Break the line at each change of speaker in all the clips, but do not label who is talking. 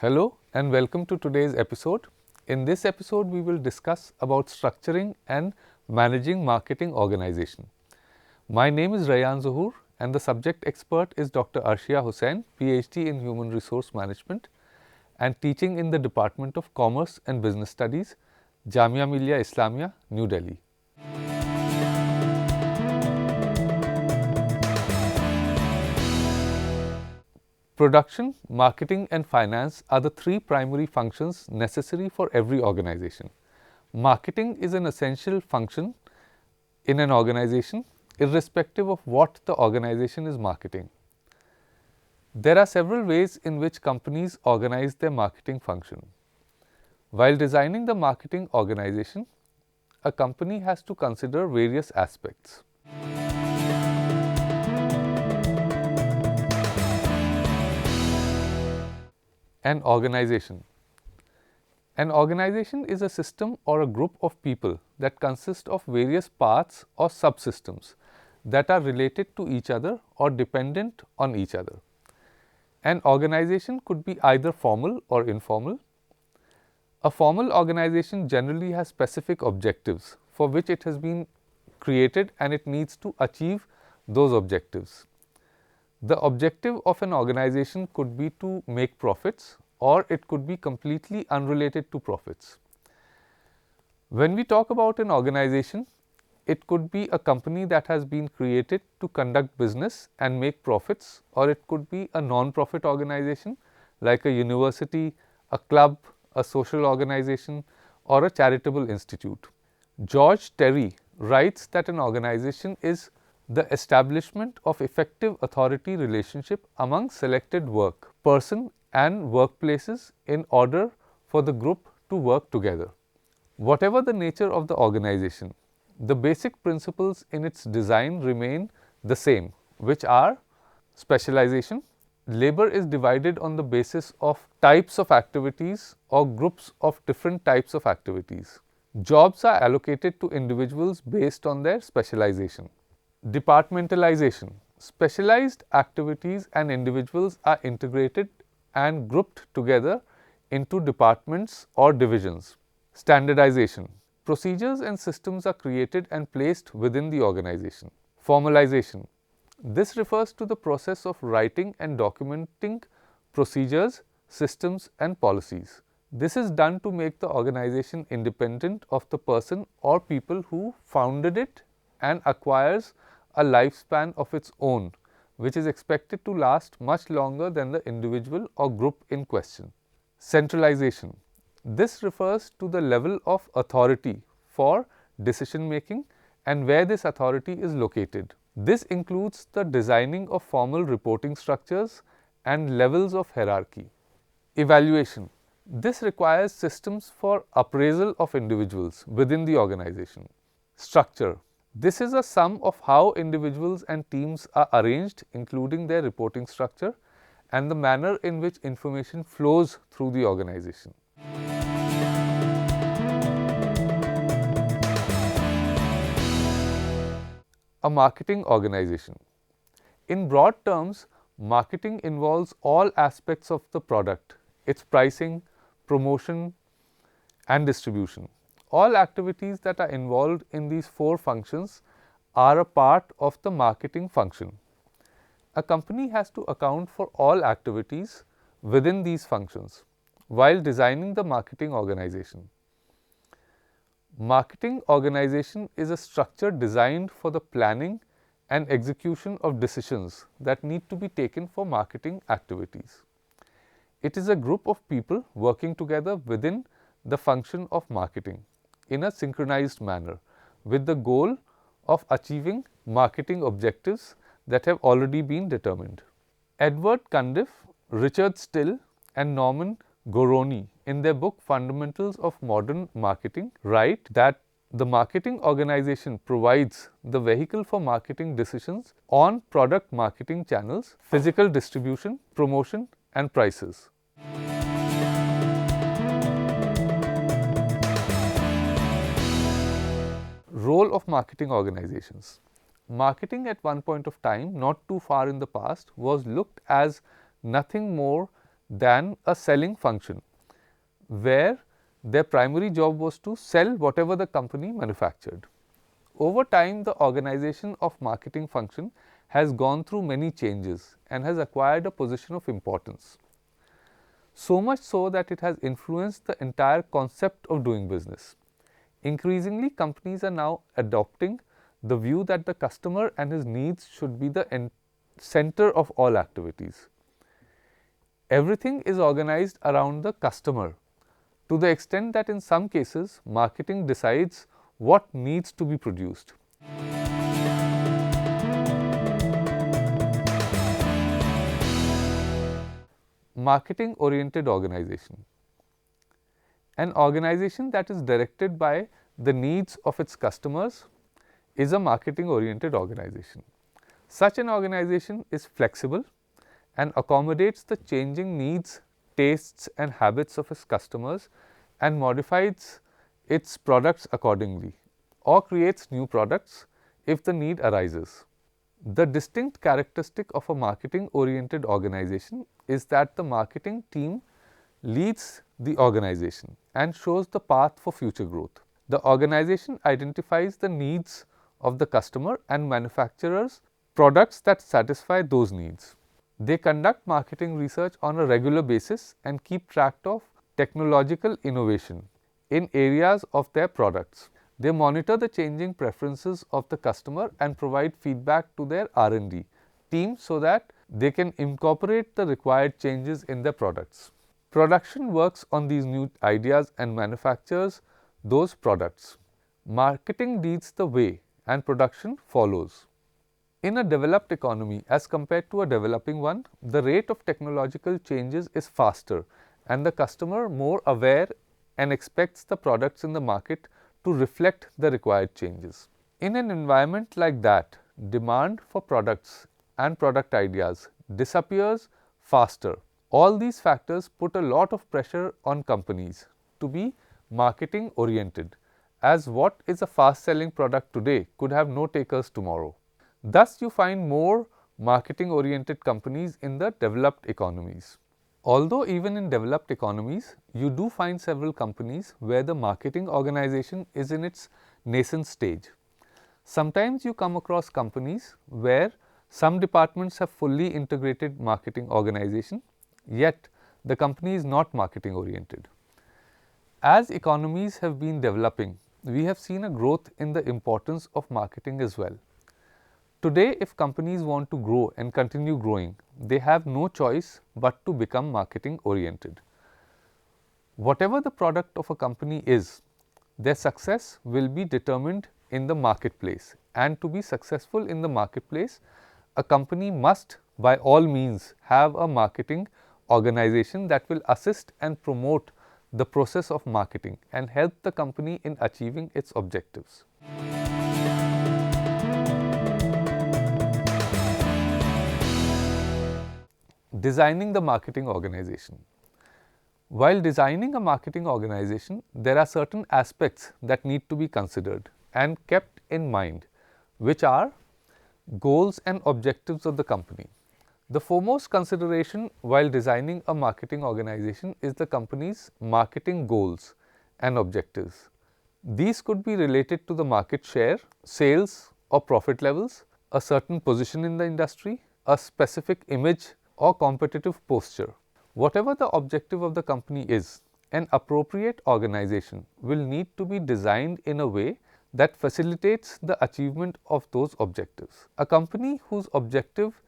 Hello and welcome to today's episode. In this episode, we will discuss about structuring and managing marketing organization. My name is Rayyan Zohur and the subject expert is Dr. Arshia Hussain, PhD in Human Resource Management and teaching in the Department of Commerce and Business Studies, Jamia Millia Islamia, New Delhi. Production, marketing and finance are the three primary functions necessary for every organization. Marketing is an essential function in an organization irrespective of what the organization is marketing. There are several ways in which companies organize their marketing function. While designing the marketing organization, a company has to consider various aspects. An organization. An organization is a system or a group of people that consist of various parts or subsystems that are related to each other or dependent on each other. An organization could be either formal or informal. A formal organization generally has specific objectives for which it has been created and it needs to achieve those objectives. The objective of an organization could be to make profits or it could be completely unrelated to profits. When we talk about an organization, it could be a company that has been created to conduct business and make profits, or it could be a non-profit organization like a university, a club, a social organization or a charitable institute. George Terry writes that an organization is the establishment of effective authority relationship among selected person and workplaces in order for the group to work together. Whatever the nature of the organization, the basic principles in its design remain the same, which are specialization. Labor is divided on the basis of types of activities or groups of different types of activities. Jobs are allocated to individuals based on their specialization. Departmentalization. Specialized activities and individuals are integrated and grouped together into departments or divisions. Standardization. Procedures and systems are created and placed within the organization. Formalization. This refers to the process of writing and documenting procedures, systems and policies. This is done to make the organization independent of the person or people who founded it and acquires a lifespan of its own, which is expected to last much longer than the individual or group in question. Centralization. This refers to the level of authority for decision making and where this authority is located. This includes the designing of formal reporting structures and levels of hierarchy. Evaluation. This requires systems for appraisal of individuals within the organization. Structure. This is a sum of how individuals and teams are arranged, including their reporting structure and the manner in which information flows through the organization. A marketing organization. In broad terms, marketing involves all aspects of the product, its pricing, promotion and distribution. All activities that are involved in these four functions are a part of the marketing function. A company has to account for all activities within these functions while designing the marketing organization. Marketing organization is a structure designed for the planning and execution of decisions that need to be taken for marketing activities. It is a group of people working together within the function of marketing in a synchronized manner with the goal of achieving marketing objectives that have already been determined. Edward Cundiff, Richard Still and Norman Goroni in their book Fundamentals of Modern Marketing write that the marketing organization provides the vehicle for marketing decisions on product marketing channels, physical distribution, promotion and prices. Role of marketing organizations. Marketing at one point of time, not too far in the past, was looked as nothing more than a selling function, where their primary job was to sell whatever the company manufactured. Over time, the organization of marketing function has gone through many changes and has acquired a position of importance. So much so that it has influenced the entire concept of doing business. Increasingly, companies are now adopting the view that the customer and his needs should be the center of all activities. Everything is organized around the customer, to the extent that in some cases, marketing decides what needs to be produced. Marketing oriented organization. An organization that is directed by the needs of its customers is a marketing oriented organization. Such an organization is flexible and accommodates the changing needs, tastes and habits of its customers and modifies its products accordingly or creates new products if the need arises. The distinct characteristic of a marketing oriented organization is that the marketing team leads the organization and shows the path for future growth. The organization identifies the needs of the customer and manufactures products that satisfy those needs. They conduct marketing research on a regular basis and keep track of technological innovation in areas of their products. They monitor the changing preferences of the customer and provide feedback to their R&D team so that they can incorporate the required changes in their products. Production works on these new ideas and manufactures those products. Marketing leads the way and production follows. In a developed economy as compared to a developing one, the rate of technological changes is faster and the customer more aware and expects the products in the market to reflect the required changes. In an environment like that, demand for products and product ideas disappears faster. All these factors put a lot of pressure on companies to be marketing oriented, as what is a fast selling product today could have no takers tomorrow. Thus, you find more marketing oriented companies in the developed economies. Although even in developed economies, you do find several companies where the marketing organization is in its nascent stage. Sometimes you come across companies where some departments have fully integrated marketing organization, yet the company is not marketing oriented. As economies have been developing, we have seen a growth in the importance of marketing as well. Today, if companies want to grow and continue growing, they have no choice but to become marketing oriented. Whatever the product of a company is, their success will be determined in the marketplace, and to be successful in the marketplace, a company must by all means have a marketing organization that will assist and promote the process of marketing and help the company in achieving its objectives. Designing the marketing organization. While designing a marketing organization, there are certain aspects that need to be considered and kept in mind, which are goals and objectives of the company. The foremost consideration while designing a marketing organization is the company's marketing goals and objectives. These could be related to the market share, sales or profit levels, a certain position in the industry, a specific image or competitive posture. Whatever the objective of the company is, an appropriate organization will need to be designed in a way that facilitates the achievement of those objectives. A company whose objective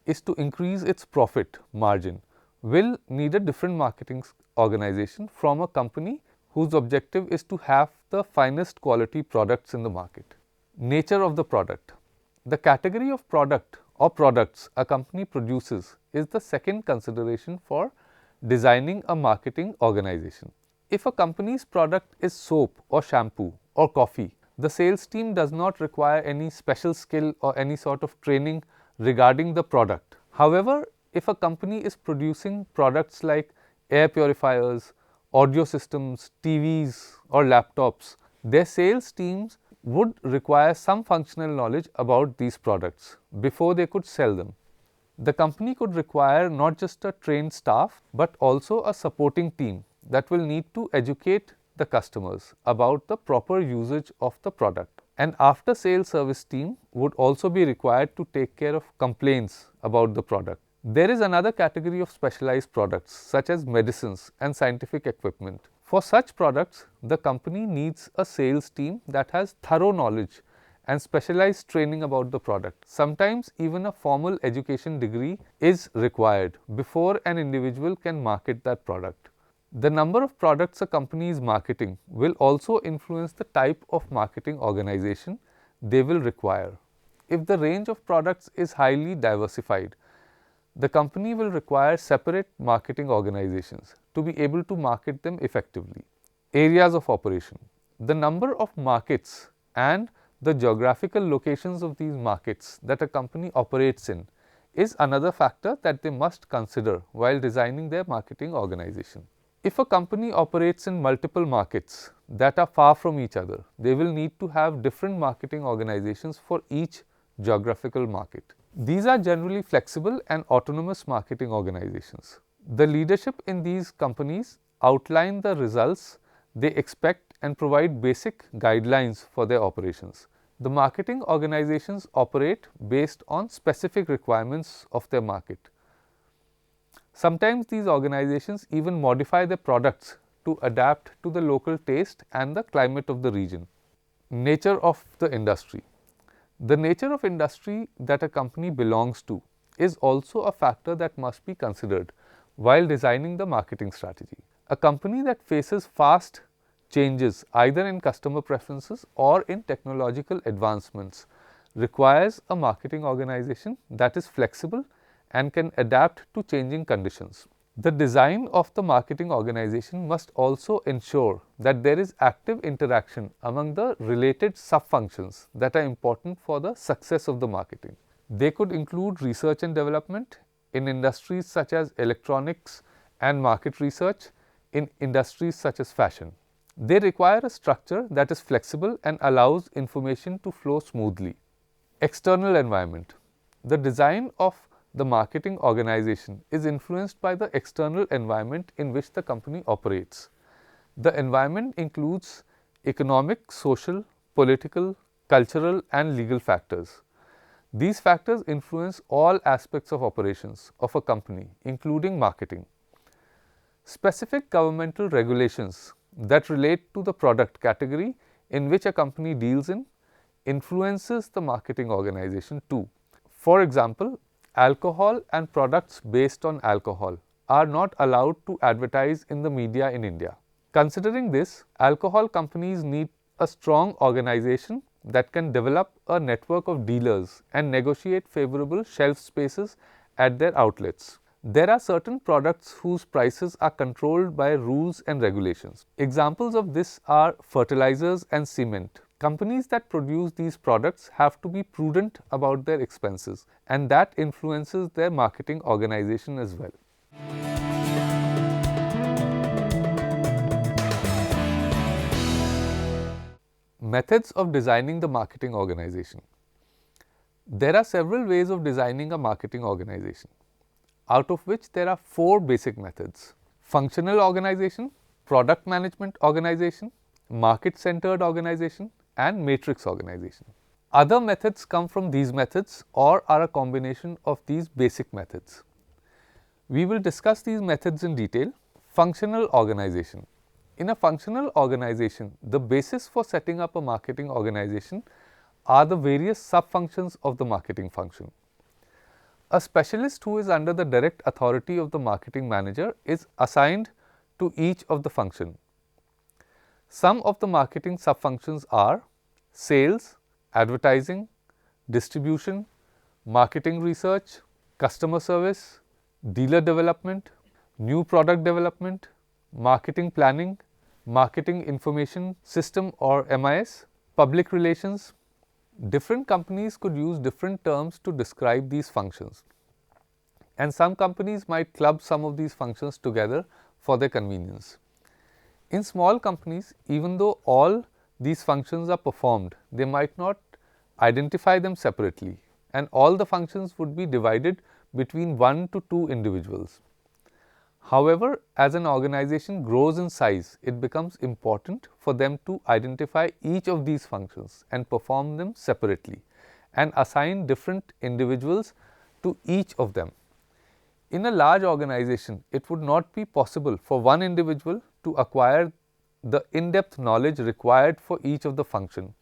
is to increase its profit margin will need a different marketing organization from a company whose objective is to have the finest quality products in the market. Nature of the product. The category of product or products a company produces is the second consideration for designing a marketing organization. If a company's product is soap or shampoo or coffee, the sales team does not require any special skill or any sort of training regarding the product. However, if a company is producing products like air purifiers, audio systems, TVs or laptops, their sales teams would require some functional knowledge about these products before they could sell them. The company could require not just a trained staff, but also a supporting team that will need to educate the customers about the proper usage of the product. An after sales service team would also be required to take care of complaints about the product. There is another category of specialized products such as medicines and scientific equipment. For such products, the company needs a sales team that has thorough knowledge and specialized training about the product. Sometimes even a formal education degree is required before an individual can market that product. The number of products a company is marketing will also influence the type of marketing organization they will require. If the range of products is highly diversified, the company will require separate marketing organizations to be able to market them effectively. Areas of operation. The number of markets and the geographical locations of these markets that a company operates in is another factor that they must consider while designing their marketing organization. If a company operates in multiple markets that are far from each other, they will need to have different marketing organizations for each geographical market. These are generally flexible and autonomous marketing organizations. The leadership in these companies outline the results they expect and provide basic guidelines for their operations. The marketing organizations operate based on specific requirements of their market. Sometimes these organizations even modify their products to adapt to the local taste and the climate of the region. Nature of the industry. The nature of industry that a company belongs to is also a factor that must be considered while designing the marketing strategy. A company that faces fast changes either in customer preferences or in technological advancements requires a marketing organization that is flexible and can adapt to changing conditions. The design of the marketing organization must also ensure that there is active interaction among the related sub-functions that are important for the success of the marketing. They could include research and development in industries such as electronics and market research in industries such as fashion. They require a structure that is flexible and allows information to flow smoothly. External environment. The design of the marketing organization is influenced by the external environment in which the company operates. The environment includes economic, social, political, cultural and legal factors. These factors influence all aspects of operations of a company, including marketing. Specific governmental regulations that relate to the product category in which a company deals in influences the marketing organization too. For example, alcohol and products based on alcohol are not allowed to advertise in the media in India. Considering this, alcohol companies need a strong organization that can develop a network of dealers and negotiate favorable shelf spaces at their outlets. There are certain products whose prices are controlled by rules and regulations. Examples of this are fertilizers and cement. Companies that produce these products have to be prudent about their expenses, and that influences their marketing organization as well. Methods of designing the marketing organization. There are several ways of designing a marketing organization, out of which there are 4 basic methods: functional organization, product management organization, market centered organization and matrix organization. Other methods come from these methods or are a combination of these basic methods. We will discuss these methods in detail. Functional organization. In a functional organization, the basis for setting up a marketing organization are the various sub-functions of the marketing function. A specialist who is under the direct authority of the marketing manager is assigned to each of the function. Some of the marketing sub-functions are sales, advertising, distribution, marketing research, customer service, dealer development, new product development, marketing planning, marketing information system or MIS, public relations. Different companies could use different terms to describe these functions, and some companies might club some of these functions together for their convenience. In small companies, even though all these functions are performed, they might not identify them separately, and all the functions would be divided between 1 to 2 individuals. However, as an organization grows in size, it becomes important for them to identify each of these functions and perform them separately and assign different individuals to each of them. In a large organization, it would not be possible for one individual to acquire the in-depth knowledge required for each of the function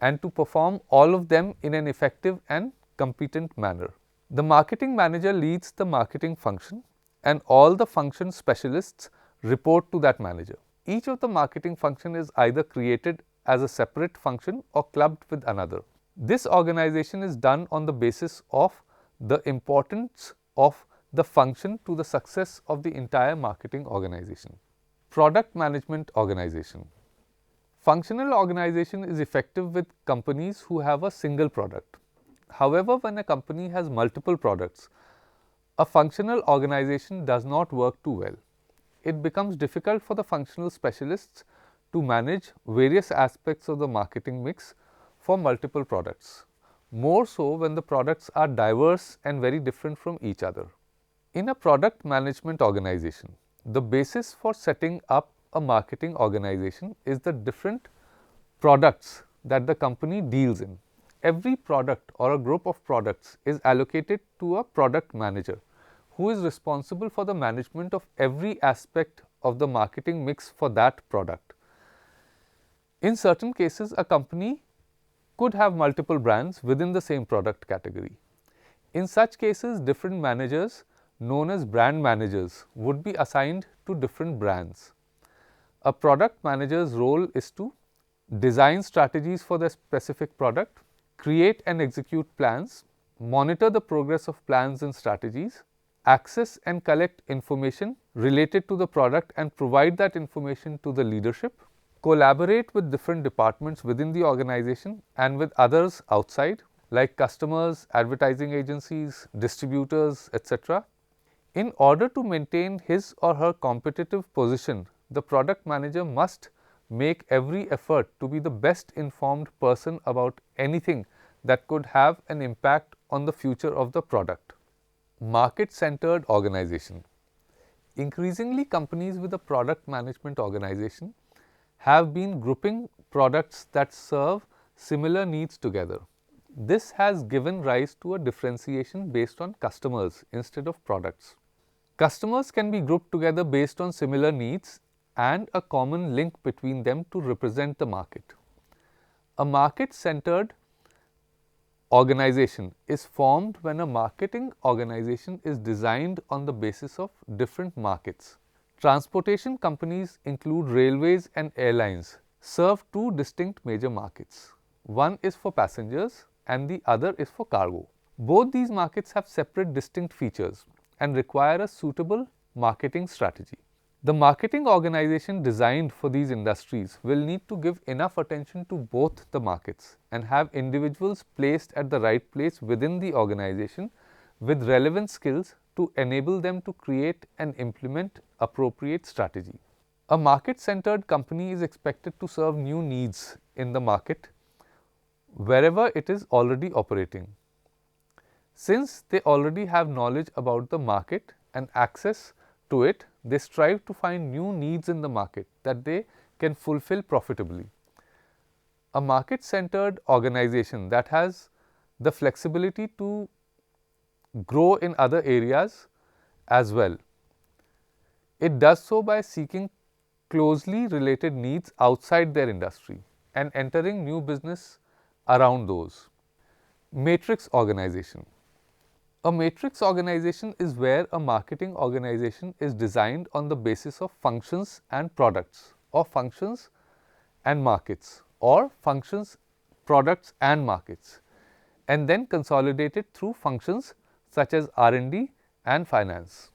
and to perform all of them in an effective and competent manner. The marketing manager leads the marketing function, and all the function specialists report to that manager. Each of the marketing function is either created as a separate function or clubbed with another. This organization is done on the basis of the importance of the function to the success of the entire marketing organization. Product management organization. Functional organization is effective with companies who have a single product. However, when a company has multiple products, a functional organization does not work too well. It becomes difficult for the functional specialists to manage various aspects of the marketing mix for multiple products, more so when the products are diverse and very different from each other. In a product management organization, the basis for setting up a marketing organization is the different products that the company deals in. Every product or a group of products is allocated to a product manager who is responsible for the management of every aspect of the marketing mix for that product. In certain cases, a company could have multiple brands within the same product category. In such cases, different managers known as brand managers would be assigned to different brands. A product manager's role is to design strategies for the specific product, create and execute plans, monitor the progress of plans and strategies, access and collect information related to the product and provide that information to the leadership, collaborate with different departments within the organization and with others outside like customers, advertising agencies, distributors, etc. In order to maintain his or her competitive position, the product manager must make every effort to be the best informed person about anything that could have an impact on the future of the product. Market-centered organization. Increasingly, companies with a product management organization have been grouping products that serve similar needs together. This has given rise to a differentiation based on customers instead of products. Customers can be grouped together based on similar needs and a common link between them to represent the market. A market-centered organization is formed when a marketing organization is designed on the basis of different markets. Transportation companies include railways and airlines serve two distinct major markets. One is for passengers and the other is for cargo. Both these markets have separate distinct features and require a suitable marketing strategy. The marketing organization designed for these industries will need to give enough attention to both the markets and have individuals placed at the right place within the organization with relevant skills to enable them to create and implement appropriate strategy. A market-centered company is expected to serve new needs in the market wherever it is already operating. Since they already have knowledge about the market and access to it, they strive to find new needs in the market that they can fulfill profitably. A market-centered organization that has the flexibility to grow in other areas as well. It does so by seeking closely related needs outside their industry and entering new business around those. Matrix organization. A matrix organization is where a marketing organization is designed on the basis of functions and products, or functions and markets, or functions, products and markets, and then consolidated through functions such as R&D and finance.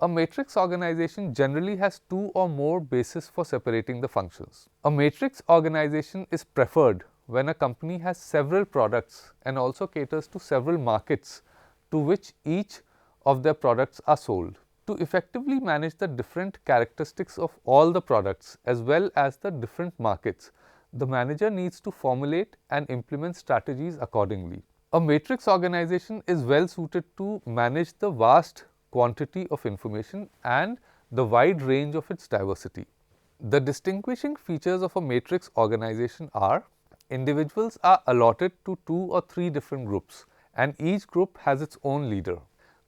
A matrix organization generally has two or more bases for separating the functions. A matrix organization is preferred when a company has several products and also caters to several markets to which each of their products are sold. To effectively manage the different characteristics of all the products as well as the different markets, the manager needs to formulate and implement strategies accordingly. A matrix organization is well suited to manage the vast quantity of information and the wide range of its diversity. The distinguishing features of a matrix organization are: individuals are allotted to 2 or 3 different groups and each group has its own leader.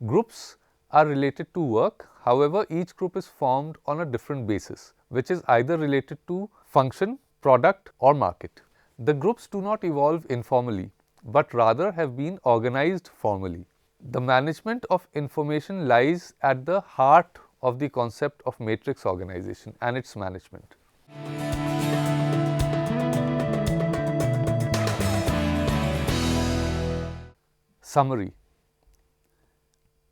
Groups are related to work, however, each group is formed on a different basis, which is either related to function, product or market. The groups do not evolve informally, but rather have been organized formally. The management of information lies at the heart of the concept of matrix organization and its management. Summary.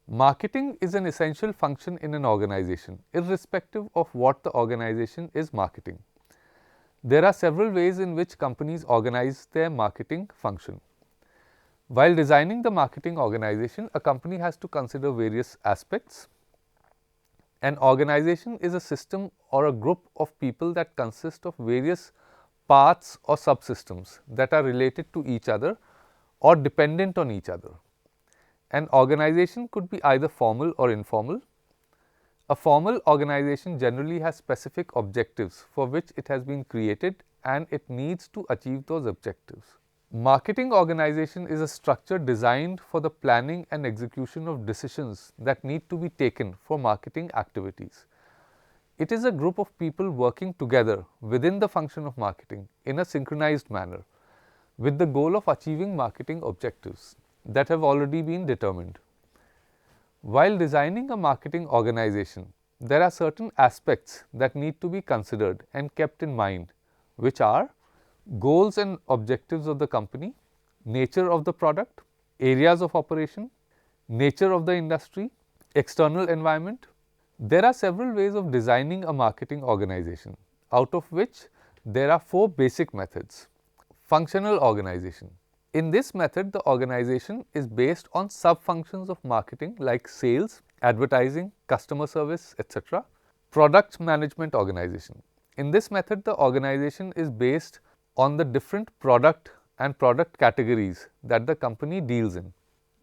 Marketing is an essential function in an organization, irrespective of what the organization is marketing. There are several ways in which companies organize their marketing function. While designing the marketing organization, a company has to consider various aspects. An organization is a system or a group of people that consist of various parts or subsystems that are related to each other or dependent on each other. An organization could be either formal or informal. A formal organization generally has specific objectives for which it has been created and it needs to achieve those objectives. Marketing organization is a structure designed for the planning and execution of decisions that need to be taken for marketing activities. It is a group of people working together within the function of marketing in a synchronized manner with the goal of achieving marketing objectives that have already been determined. While designing a marketing organization, there are certain aspects that need to be considered and kept in mind, which are goals and objectives of the company, nature of the product, areas of operation, nature of the industry, external environment. There are several ways of designing a marketing organization, out of which there are 4 basic methods. Functional organization. In this method, the organization is based on sub-functions of marketing like sales, advertising, customer service, etc. Product management organization. In this method, the organization is based on the different product and product categories that the company deals in.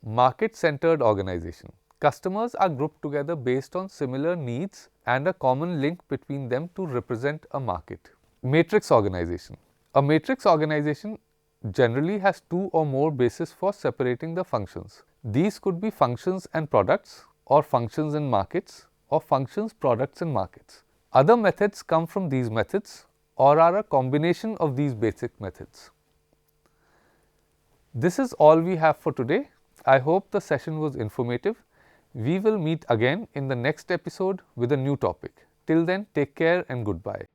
Market-centered organization. Customers are grouped together based on similar needs and a common link between them to represent a market. Matrix organization. A matrix organization generally has 2 or more bases for separating the functions. These could be functions and products, or functions and markets, or functions, products and markets. Other methods come from these methods or are a combination of these basic methods. This is all we have for today. I hope the session was informative. We will meet again in the next episode with a new topic. Till then, take care and goodbye.